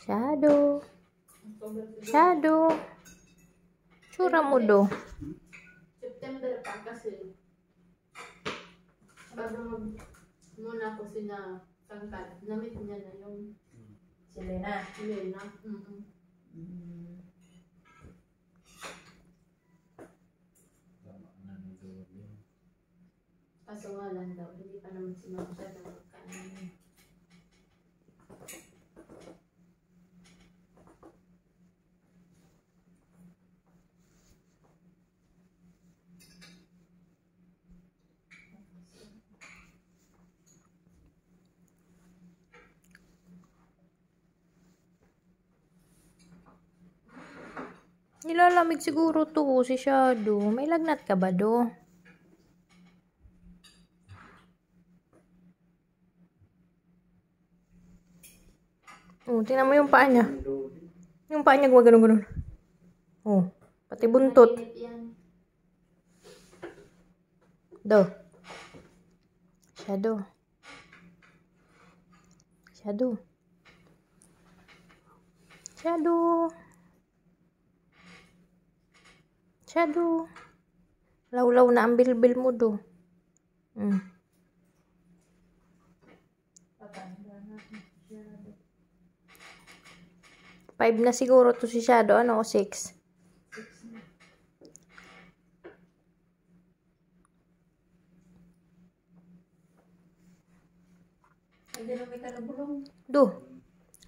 Shadow. Shadow. Tsura mo do. September pa kasi. Bago muna ako sinakangkat. Namit niya na yung Selena. Selena. Kaso nga lang daw, hindi pa naman siya na magkaano. Nilalamig siguro to si Shadow. May lagnat ka ba do? Oh, tingnan mo yung paa niya. Yung paa niya gumagano-ganon. Oh, pati buntot. Do. Shadow. Shadow. Shadow. Shadow. Law-law na ang bilbil mo do. 5 na siguro to si Shadow. Ano? 6? Ay, di na may kalabulong. Do.